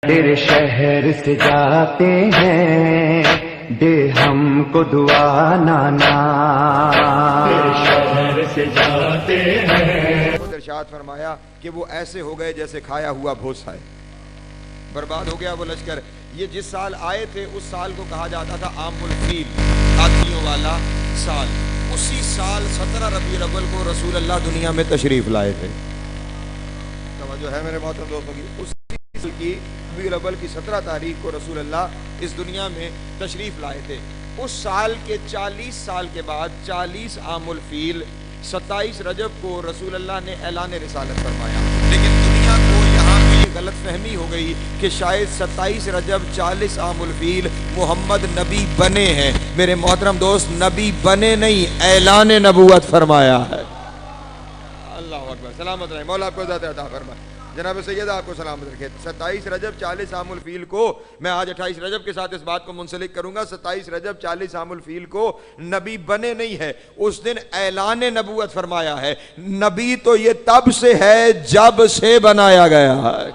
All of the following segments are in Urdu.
تیرے شہر سے جاتے ہیں دے ہم کو دعا نانا، تیرے شہر سے جاتے ہیں۔ ارشاد فرمایا کہ وہ ایسے ہو گئے جیسے کھایا ہوا بھوسا ہے، برباد ہو گیا وہ لشکر۔ یہ جس سال آئے تھے اس سال کو کہا جاتا تھا عام الفیل، ہاتھیوں والا سال۔ اسی سال 17 ربیع الاول کو رسول اللہ دنیا میں تشریف لائے تھے۔ توجہ ہے میرے محترم دوستوں کی، اسی سال کی ربیع الاول کی 17 تاریخ کو رسول اللہ اس دنیا میں تشریف لائے تھے۔ اس سال کے 40 سال کے بعد 40 عام الفیل 27 رجب کو رسول اللہ نے اعلان رسالت فرمایا، لیکن دنیا کو یہاں پہ یہ غلط فہمی ہو گئی کہ شاید 27 رجب 40 عام الفیل محمد نبی بنے ہیں۔ میرے محترم دوست، نبی بنے نہیں، اعلان نبوت فرمایا ہے۔ اللہ اکبر، سلامت رہے، مولا آپ کو ذات عطا فرمائے، جناب سید آپ کو سلامت رکھے۔ 27 رجب 40 عام الفیل کو میں آج 28 رجب کے ساتھ اس بات کو منسلک کروں گا، 27 رجب 40 عام الفیل کو نبی بنے نہیں ہے، اس دن اعلان نبوت فرمایا ہے۔ نبی تو یہ تب سے ہے جب سے بنایا گیا ہے۔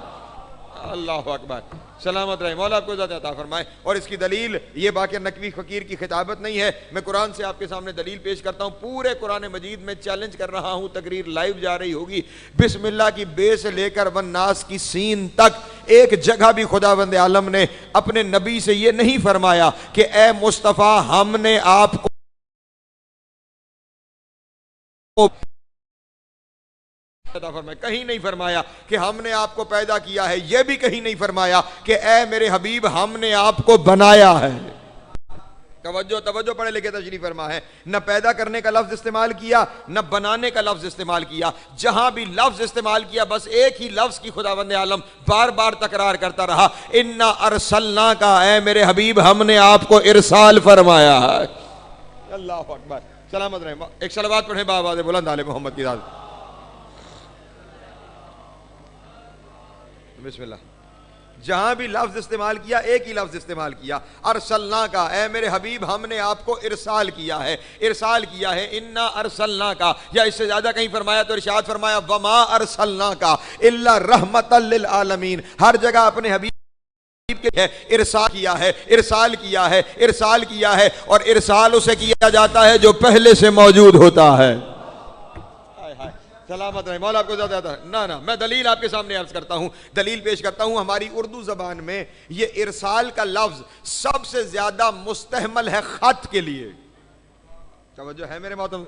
اللہ اکبر، سلامت رہے، مولا آپ کو ذات عطا فرمائے۔ اور اس کی دلیل یہ باقی نقوی فقیر کی خطابت نہیں ہے، میں قرآن سے آپ کے سامنے دلیل پیش کرتا ہوں۔ پورے قرآن مجید میں چیلنج کر رہا ہوں، تقریر لائیو جا رہی ہوگی، بسم اللہ کی بے سے لے کر والناس کی سین تک ایک جگہ بھی خداوند عالم نے اپنے نبی سے یہ نہیں فرمایا کہ اے مصطفیٰ ہم نے آپ کو کہیں نہیں فرمایا کہ ہم نے آپ کو پیدا کیا ہے، یہ بھی کہیں نہیں فرمایا کہ اے میرے حبیب ہم نے آپ کو بنایا ہے۔ توجہ پڑھے لکھے تشریف فرما ہے، نہ پیدا کرنے کا لفظ استعمال کیا، نہ بنانے کا لفظ استعمال کیا۔ جہاں بھی لفظ استعمال کیا بس ایک ہی لفظ کی خداوند عالم بار بار تکرار کرتا رہا، انا ارسلنا کا، اے میرے حبیب ہم نے آپ کو ارسال فرمایا ہے۔ اللہ اکبر، سلامت رہے، ایک صلوات پڑھیں بآواز بلند آل محمد کی ذات۔ بسم اللہ، جہاں بھی لفظ استعمال کیا ایک ہی لفظ استعمال کیا، ارسلنا کا، اے میرے حبیب ہم نے آپ کو ارسال کیا ہے، ارسال کیا ہے، انا ارسلنا کا، یا اس سے زیادہ کہیں فرمایا تو ارشاد فرمایا وما ارسلنا کا الا رحمتا للعالمین۔ ہر جگہ اپنے حبیب کے ارسال کیا ہے، ارسال کیا ہے، ارسال کیا ہے، اور ارسال اسے کیا جاتا ہے جو پہلے سے موجود ہوتا ہے۔ سلامت رہے، مولا آپ کو زیادہ نہ میں دلیل آپ کے سامنے عرض کرتا ہوں، دلیل پیش کرتا ہوں۔ ہماری اردو زبان میں یہ ارسال کا لفظ سب سے زیادہ مستعمل ہے خط کے لیے۔ توجہ ہے میرے محترم،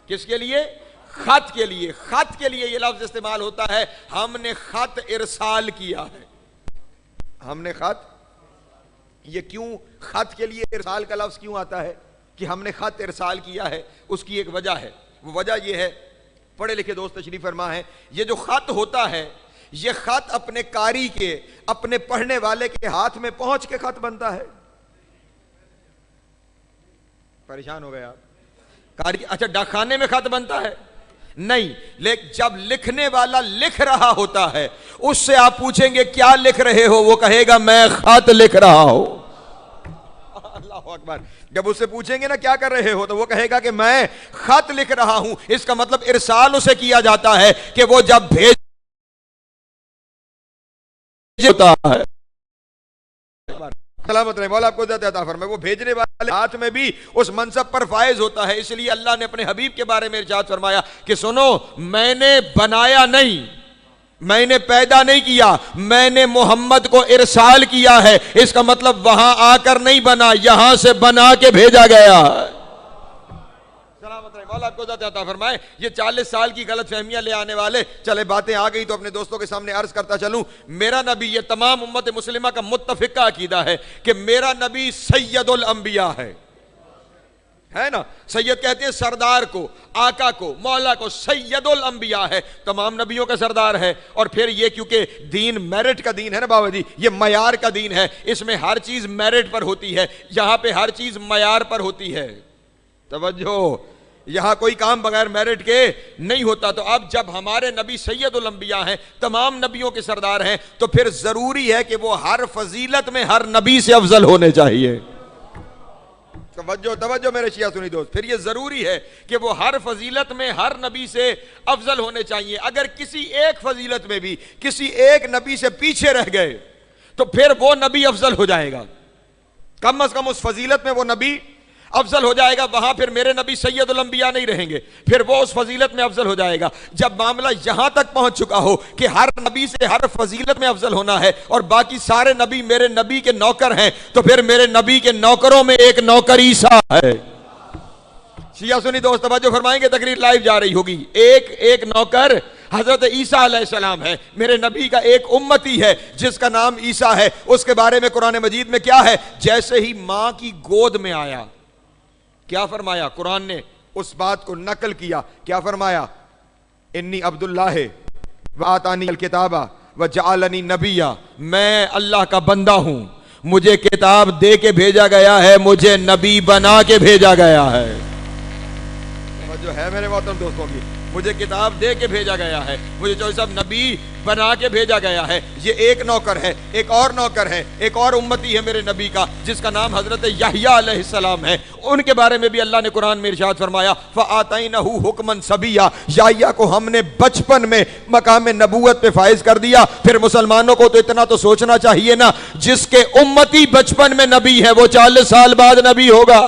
کس کے لیے؟ خط کے لیے۔ خط کے لیے یہ لفظ استعمال ہوتا ہے، ہم نے خط ارسال کیا ہے، ہم نے خط۔ یہ کیوں خط کے لیے ارسال کا لفظ کیوں آتا ہے کہ ہم نے خط ارسال کیا ہے؟ اس کی ایک وجہ ہے، وہ وجہ یہ ہے، پڑھے لکھے دوست تشریف فرما ہے، یہ جو خط ہوتا ہے یہ خط اپنے قاری کے، اپنے پڑھنے والے کے ہاتھ میں پہنچ کے خط بنتا ہے۔ پریشان ہو گئے آپ؟ قاری، اچھا ڈاک خانے میں خط بنتا ہے؟ نہیں، لیکن جب لکھنے والا لکھ رہا ہوتا ہے اس سے آپ پوچھیں گے کیا لکھ رہے ہو، وہ کہے گا میں خط لکھ رہا ہوں۔ اللہ اکبر، جب اس سے پوچھیں گے نا کیا کر رہے ہو تو وہ کہے گا کہ میں خط لکھ رہا ہوں۔ اس کا مطلب ارسال اسے کیا جاتا ہے کہ وہ جب بھیج ہوتا ہے۔ سلامت رہے، مولا آپ کو زیادہ عطا فرمائے، وہ بھیجنے والے ہاتھ میں بھی اس منصب پر فائز ہوتا ہے۔ اس لیے اللہ نے اپنے حبیب کے بارے میں ارشاد فرمایا کہ سنو میں نے بنایا نہیں، میں نے پیدا نہیں کیا، میں نے محمد کو ارسال کیا ہے۔ اس کا مطلب وہاں آ کر نہیں بنا، یہاں سے بنا کے بھیجا گیا۔ سلامت رہے، مولا آپ کو ذات عطا فرمائے۔ یہ 40 سال کی غلط فہمیاں لے آنے والے، چلے باتیں آ گئی تو اپنے دوستوں کے سامنے عرض کرتا چلوں۔ میرا نبی، یہ تمام امت مسلمہ کا متفقہ عقیدہ ہے کہ میرا نبی سید الانبیاء ہے نا۔ سید کہتے ہیں سردار کو، آقا کو، مولا کو، سید الانبیاء ہے، تمام نبیوں کا سردار ہے۔ اور پھر یہ کیونکہ دین میرٹ کا دین ہے نا بابا جی، یہ معیار کا دین ہے، اس میں ہر چیز میرٹ پر ہوتی ہے، یہاں پہ ہر چیز معیار پر ہوتی ہے۔ توجہ، یہاں کوئی کام بغیر میرٹ کے نہیں ہوتا۔ تو اب جب ہمارے نبی سید الانبیاء ہیں، تمام نبیوں کے سردار ہیں، تو پھر ضروری ہے کہ وہ ہر فضیلت میں ہر نبی سے افضل ہونے چاہیے۔ توجہ میرے شیعہ سنی دوست، پھر یہ ضروری ہے کہ وہ ہر فضیلت میں ہر نبی سے افضل ہونے چاہیے۔ اگر کسی ایک فضیلت میں بھی کسی ایک نبی سے پیچھے رہ گئے تو پھر وہ نبی افضل ہو جائے گا، کم از کم اس فضیلت میں وہ نبی افضل ہو جائے گا. وہاں پھر میرے نبی سید الانبیاء نہیں رہیں گے، پھر وہ اس فضیلت میں افضل ہو جائے گا. جب معاملہ یہاں تک پہنچ چکا ہو کہ ہر نبی سے ہر فضیلت میں افضل ہونا ہے اور باقی سارے نبی میرے نبی کے نوکر ہیں، تو پھر میرے نبی کے نوکروں میں ایک نوکر عیسیٰ ہے. شیعہ سنی دوست توجہ فرمائیں گے، تقریر لائیو جا رہی ہوگی. ایک نوکر حضرت عیسیٰ علیہ السلام ہے، میرے نبی کا ایک امتی ہے جس کا نام عیسیٰ ہے. اس کے بارے میں قرآن مجید میں کیا ہے؟ جیسے ہی ماں کی گود میں آیا، کیا فرمایا؟ قرآن نے اس بات کو نقل کیا، کیا فرمایا؟ انی عبداللہ وآتانی الکتاب وجعلنی نبیا، میں اللہ کا بندہ ہوں، مجھے کتاب دے کے بھیجا گیا ہے، مجھے نبی بنا کے بھیجا گیا ہے. جو ہے میرے محترم دوستوں کی، مجھے کتاب دے کے بھیجا گیا ہے، مجھے چودھری صاحب نبی بنا کے بھیجا گیا ہے. یہ ایک نوکر ہے، ایک اور نوکر ہے، ایک اور امتی ہے میرے نبی کا جس کا نام حضرت یحییٰ علیہ السلام ہے. ان کے بارے میں بھی اللہ نے قرآن میں ارشاد فرمایا فَآتَيْنَهُ حُكْمًا صَبِيًّا، یحییٰ کو ہم نے بچپن میں مقام نبوت پہ فائز کر دیا. پھر مسلمانوں کو تو اتنا تو سوچنا چاہیے نا، جس کے امتی بچپن میں نبی ہے وہ 40 سال بعد نبی ہوگا.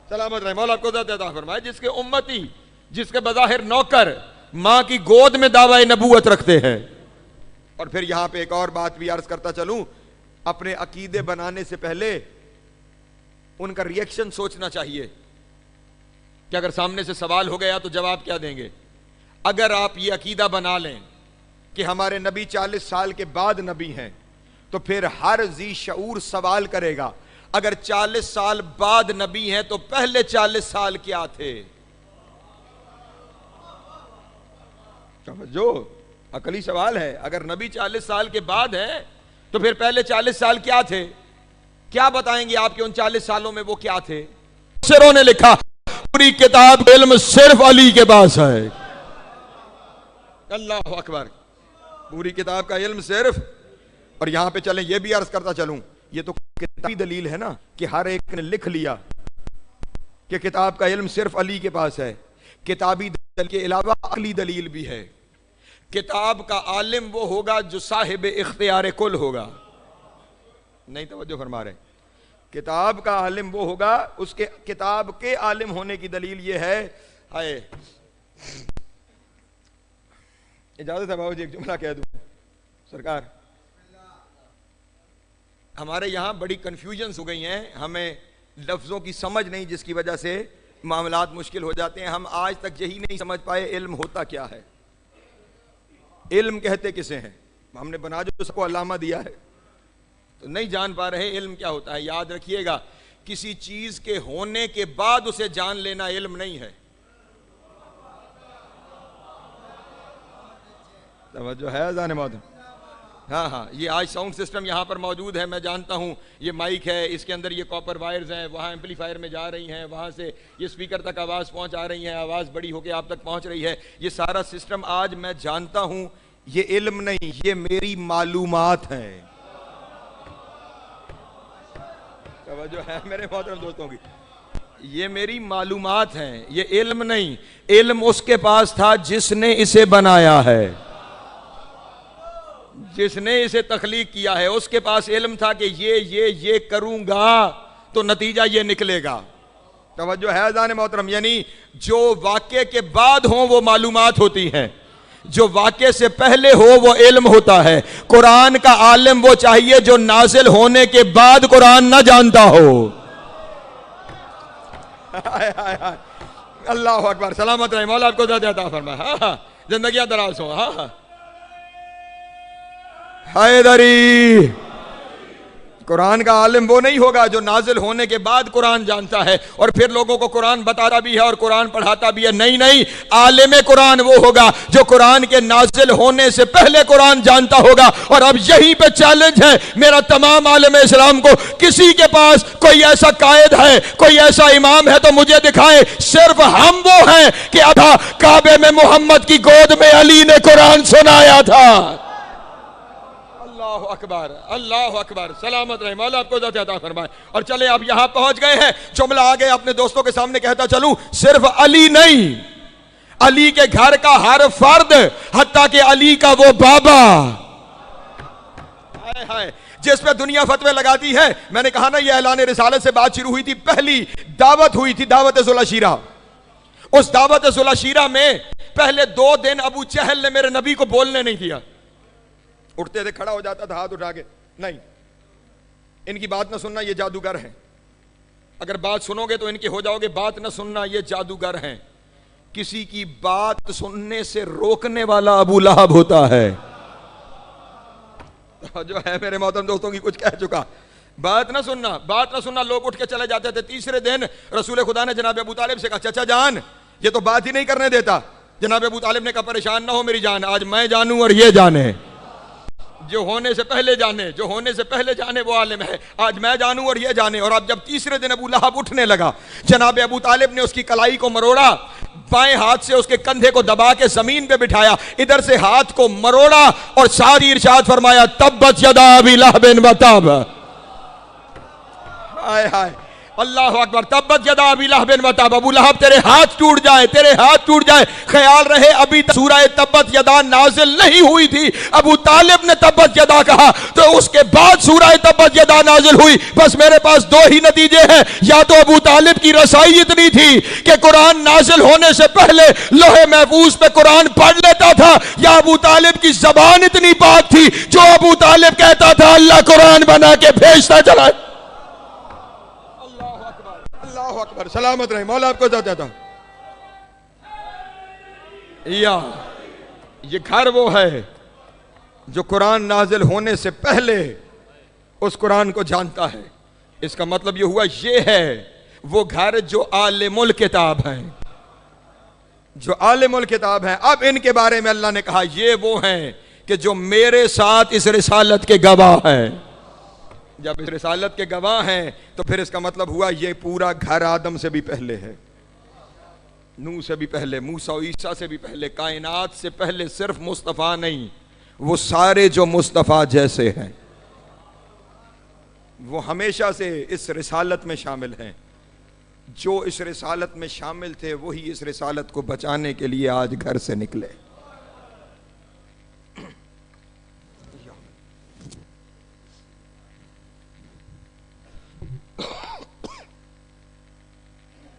سلامت رہے، مولا آپ کو ذات عطا فرمائے. جس کے امتی، جس کے بظاہر نوکر ماں کی گود میں دعوی نبوت رکھتے ہیں. اور پھر یہاں پہ ایک اور بات بھی عرض کرتا چلوں، اپنے عقیدے بنانے سے پہلے ان کا ری ایکشن سوچنا چاہیے کہ اگر سامنے سے سوال ہو گیا تو جواب کیا دیں گے. اگر آپ یہ عقیدہ بنا لیں کہ ہمارے نبی 40 سال کے بعد نبی ہیں، تو پھر ہر ذی شعور سوال کرے گا اگر 40 سال بعد نبی ہیں تو پہلے 40 سال کیا تھے؟ جو عقلی سوال ہے، اگر نبی 40 سال کے بعد ہے تو پھر پہلے 40 سال کیا تھے؟ کیا بتائیں گے آپ کے ان 40 سالوں میں وہ کیا تھے؟ مفسروں نے لکھا پوری کتاب علم صرف علی کے پاس ہے. اللہ اکبر، پوری کتاب کا علم صرف. اور یہاں پہ چلیں یہ بھی عرض کرتا چلوں، یہ تو کتابی دلیل ہے نا کہ ہر ایک نے لکھ لیا کہ کتاب کا علم صرف علی کے پاس ہے. کتابی دلیل کے علاوہ عقلی دلیل بھی ہے. کتاب کا عالم وہ ہوگا جو صاحب اختیار کل ہوگا. نہیں توجہ فرما رہے. کتاب کا عالم وہ ہوگا، اس کے کتاب کے عالم ہونے کی دلیل یہ ہے. ہائے اجازت ہے بابا جی ایک جملہ کہہ دوں. سرکار ہمارے یہاں بڑی کنفیوژنز ہو گئی ہیں، ہمیں لفظوں کی سمجھ نہیں، جس کی وجہ سے معاملات مشکل ہو جاتے ہیں. ہم آج تک یہی نہیں سمجھ پائے علم ہوتا کیا ہے، علم کہتے کسے ہیں. ہم نے بنا جو اس کو علامہ دیا ہے تو نہیں جان پا رہے علم کیا ہوتا ہے. یاد رکھیے گا، کسی چیز کے ہونے کے بعد اسے جان لینا علم نہیں ہے. توجہ ہے اذان محترم؟ ہاں یہ آج ساؤنڈ سسٹم یہاں پر موجود ہے، میں جانتا ہوں. یہ مائک ہے، اس کے اندر یہ کاپر وائرز ہیں، وہاں ایمپلیفائر میں جا رہی ہیں، وہاں سے یہ سپیکر تک آواز پہنچا رہی ہیں، آواز بڑی ہو کے آپ تک پہنچ رہی ہے. یہ سارا سسٹم آج میں جانتا ہوں یہ علم نہیں، یہ میری معلومات ہیں. توجہ ہے میرے محترم دوستوں کی، یہ میری معلومات ہیں، یہ علم نہیں. علم اس کے پاس تھا جس نے اسے بنایا ہے، جس نے اسے تخلیق کیا ہے. اس کے پاس علم تھا کہ یہ کروں گا تو نتیجہ یہ نکلے گا. توجہ ہے اذان محترم؟ یعنی جو واقعے کے بعد ہوں وہ معلومات ہوتی ہیں، جو واقعے سے پہلے ہو وہ علم ہوتا ہے. قرآن کا عالم وہ چاہیے جو نازل ہونے کے بعد قرآن نہ جانتا ہو. اللہ اکبر، سلامت رہے، مولا آپ کو زیادہ عطا فرمائے. ہاں زندگیاں دراز ہوں. ہاں حیدری، قرآن کا عالم وہ نہیں ہوگا جو نازل ہونے کے بعد قرآن جانتا ہے اور پھر لوگوں کو قرآن بتاتا بھی ہے اور قرآن پڑھاتا بھی ہے. نہیں، عالم قرآن وہ ہوگا جو قرآن کے نازل ہونے سے پہلے قرآن جانتا ہوگا. اور اب یہیں پہ چیلنج ہے میرا تمام عالم اسلام کو، کسی کے پاس کوئی ایسا قائد ہے، کوئی ایسا امام ہے تو مجھے دکھائے. صرف ہم وہ ہیں کہ ابا کعبے میں محمد کی گود میں علی نے قرآن سنایا تھا. اللہ اکبر، اللہ اکبر، سلامت رہے، مولا آپ کو ذات عطا فرمائے. اور چلے اب یہاں پہنچ گئے ہیں، جملہ آگے اپنے دوستوں کے سامنے کہتا چلوں. صرف علی نہیں، علی کے گھر کا ہر فرد، حتیٰ کہ علی کا وہ بابا ہائے ہائے، جس پہ دنیا فتوے لگاتی ہے. میں نے کہا نا یہ اعلان رسالت سے بات شروع ہوئی تھی، پہلی دعوت ہوئی تھی دعوت ذوالعشیرہ. اس دعوت ذوالعشیرہ میں پہلے 2 دن ابو جہل نے میرے نبی کو بولنے نہیں دیا. اٹھتے تھے، کھڑا ہو جاتا تھا ہاتھ اٹھا کے، نہیں ان کی بات نہ سننا، یہ جادوگر ہیں. اگر بات سنو گے تو ان کے ہو جاؤ گے، بات نہ سننا، یہ جادوگر ہیں. کسی کی بات سننے سے روکنے والا ابو لہب ہوتا ہے. جو ہے میرے محترم دوستوں کی کچھ کہہ چکا. بات نہ سننا، بات نہ سننا، لوگ اٹھ کے چلے جاتے تھے. تیسرے دن رسول خدا نے جناب ابو طالب سے کہا چچا جان یہ تو بات ہی نہیں کرنے دیتا. جناب ابو طالب نے کہا پریشان نہ ہو میری جان، آج میں جانوں اور یہ جانے. جو ہونے سے پہلے جانے، جو ہونے سے پہلے جانے وہ عالم ہے. آج میں جانوں اور یہ جانے. اور اب جب تیسرے دن ابو لہب اٹھنے لگا، جناب ابو طالب نے اس کی کلائی کو مروڑا، بائیں ہاتھ سے اس کے کندھے کو دبا کے زمین پہ بٹھایا، ادھر سے ہاتھ کو مروڑا اور ساری ارشاد فرمایا تبت یدا ابی لہب و تب. ہائے ہائے اللہ اکبر. تبت یدا ابی لہب و تب. ابو لہب تیرے ہاتھ ٹوٹ جائے، تیرے ہاتھ ٹوٹ جائے. خیال رہے ابھی سورہ تبت یدا نازل نہیں ہوئی تھی. ابو طالب نے تبت یدا کہا تو اس کے بعد سورہ تبت یدا نازل ہوئی. بس میرے پاس 2 ہی نتیجے ہیں، یا تو ابو طالب کی رسائی اتنی تھی کہ قرآن نازل ہونے سے پہلے لوح محفوظ پہ قرآن پڑھ لیتا تھا، یا ابو طالب کی زبان اتنی پاک تھی جو ابو طالب کہتا تھا اللہ قرآن بنا کے بھیجتا چلا. اللہ اکبر. سلامت رہے مولا آپ کو جاتا تھا. یا یہ گھر وہ ہے جو قرآن نازل ہونے سے پہلے اس قرآن کو جانتا ہے. اس کا مطلب یہ ہوا یہ ہے وہ گھر جو عالم الکتاب ہیں، جو عالم الکتاب ہیں. اب ان کے بارے میں اللہ نے کہا یہ وہ ہیں کہ جو میرے ساتھ اس رسالت کے گواہ ہیں. جب اس رسالت کے گواہ ہیں تو پھر اس کا مطلب ہوا یہ پورا گھر آدم سے بھی پہلے ہے، نوح سے بھی پہلے، موسیٰ و عیسیٰ سے بھی پہلے، کائنات سے پہلے. صرف مصطفیٰ نہیں، وہ سارے جو مصطفیٰ جیسے ہیں وہ ہمیشہ سے اس رسالت میں شامل ہیں. جو اس رسالت میں شامل تھے وہی اس رسالت کو بچانے کے لیے آج گھر سے نکلے.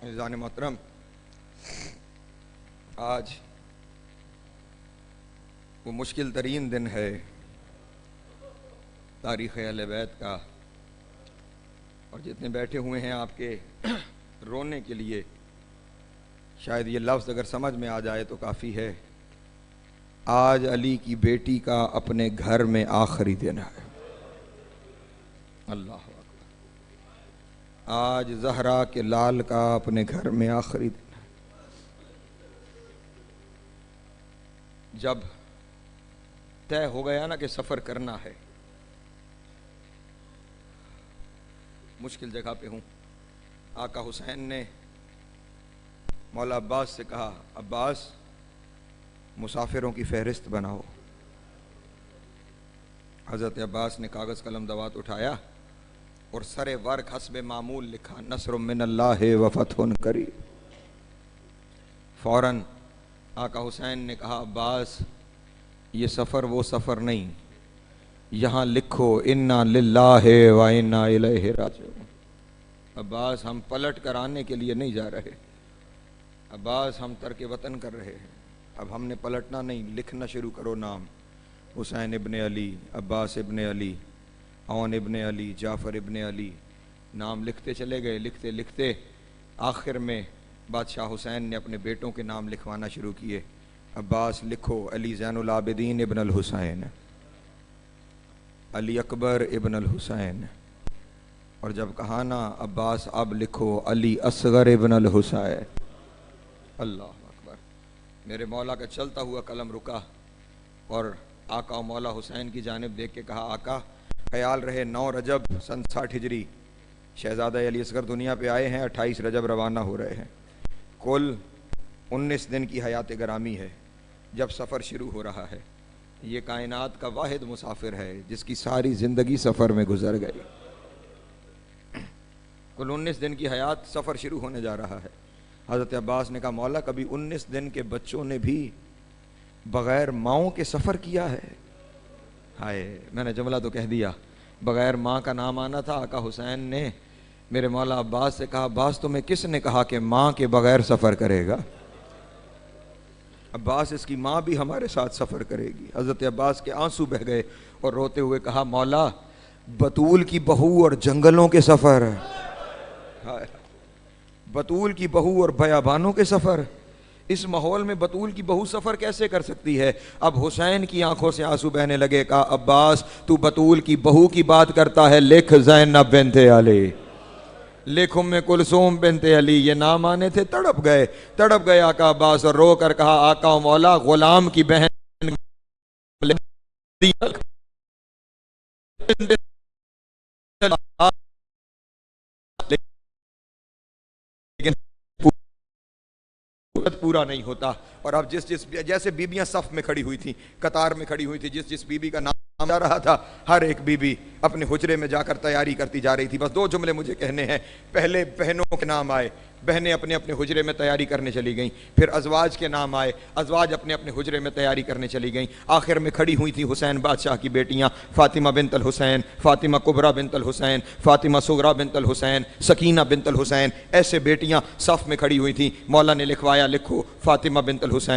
عزیزان محترم، آج وہ مشکل ترین دن ہے تاریخ اہل بیت کا، اور جتنے بیٹھے ہوئے ہیں آپ کے رونے کے لیے شاید یہ لفظ اگر سمجھ میں آ جائے تو کافی ہے. آج علی کی بیٹی کا اپنے گھر میں آخری دن ہے. اللہ اکبر. آج زہرا کے لال کا اپنے گھر میں آخری دن ہے. جب طے ہو گیا نا کہ سفر کرنا ہے، مشکل جگہ پہ ہوں، آقا حسین نے مولا عباس سے کہا عباس مسافروں کی فہرست بناؤ. حضرت عباس نے کاغذ قلم دوات اٹھایا اور سر ورق حسب معمول لکھا نصر من اللہ و فتح قریب. فوراً آقا حسین نے کہا عباس یہ سفر وہ سفر نہیں، یہاں لکھو انا للہ و انا الیہ راجعون. عباس ہم پلٹ کر آنے کے لیے نہیں جا رہے، عباس ہم ترک وطن کر رہے ہیں. اب ہم نے پلٹنا نہیں، لکھنا شروع کرو نام. حسین ابن علی، عباس ابن علی، عون ابن علی، جعفر ابن علی. نام لکھتے چلے گئے. لکھتے لکھتے آخر میں بادشاہ حسین نے اپنے بیٹوں کے نام لکھوانا شروع کیے. عباس لکھو علی زین العابدین ابن الحسین، علی اکبر ابن الحسین. اور جب کہا نا عباس اب لکھو علی اصغر ابن الحسین. اللہ اکبر. میرے مولا کا چلتا ہوا قلم رکا اور آقا و مولا حسین کی جانب دیکھ کے کہا آقا خیال رہے 9 رجب سن 60 ہجری شہزادہ علی اصغر دنیا پہ آئے ہیں، 28 رجب روانہ ہو رہے ہیں. کل 19 دن کی حیات گرامی ہے جب سفر شروع ہو رہا ہے. یہ کائنات کا واحد مسافر ہے جس کی ساری زندگی سفر میں گزر گئی. کل 19 دن کی حیات، سفر شروع ہونے جا رہا ہے. حضرت عباس نے کہا مولا کبھی 19 دن کے بچوں نے بھی بغیر ماؤں کے سفر کیا ہے؟ ہائے میں نے جملہ تو کہہ دیا، بغیر ماں کا نام آنا تھا۔ آقا حسین نے میرے مولا عباس سے کہا، عباس تمہیں کس نے کہا کہ ماں کے بغیر سفر کرے گا؟ عباس اس کی ماں بھی ہمارے ساتھ سفر کرے گی۔ حضرت عباس کے آنسو بہہ گئے اور روتے ہوئے کہا، مولا بطول کی بہو اور جنگلوں کے سفر، بطول کی بہو اور بیابانوں کے سفر، اس ماحول میں بطول کی بہو سفر کیسے کر سکتی ہے؟ اب حسین کی آنکھوں سے آنسو بہنے لگے۔ کہا، عباس تو بطول کی بہو کی بات کرتا ہے، لکھ زینب بنت علی، لکھ ام کلثوم بنت علی، یہ نام آنے تھے۔ تڑپ گئے آقا عباس اور رو کر کہا، آقا و مولا غلام کی بہن پورا نہیں ہوتا۔ اور اب جیسے بیبیاں صف میں کھڑی ہوئی تھیں، قطار میں کھڑی ہوئی تھی، جس بیوی کا نام جا رہا تھا، ہر ایک بیوی اپنے حجرے میں جا کر تیاری کرتی جا رہی تھی۔ بس 2 جملے مجھے کہنے ہیں۔ پہلے بہنوں کے نام آئے، بہنیں اپنے اپنے حجرے میں تیاری کرنے چلی گئیں۔ پھر ازواج کے نام آئے، ازواج اپنے اپنے حجرے میں تیاری کرنے چلی گئیں۔ آخر میں کھڑی ہوئی تھی حسین بادشاہ کی بیٹیاں، فاطمہ بنت الحسین، فاطمہ کبریٰ بنت الحسین، فاطمہ صغریٰ بنت الحسین، سکینہ بنت الحسین، ایسے بیٹیاں صف میں کھڑی ہوئی تھیں۔ مولا نے لکھوایا، لکھو فاطمہ بنت الحسین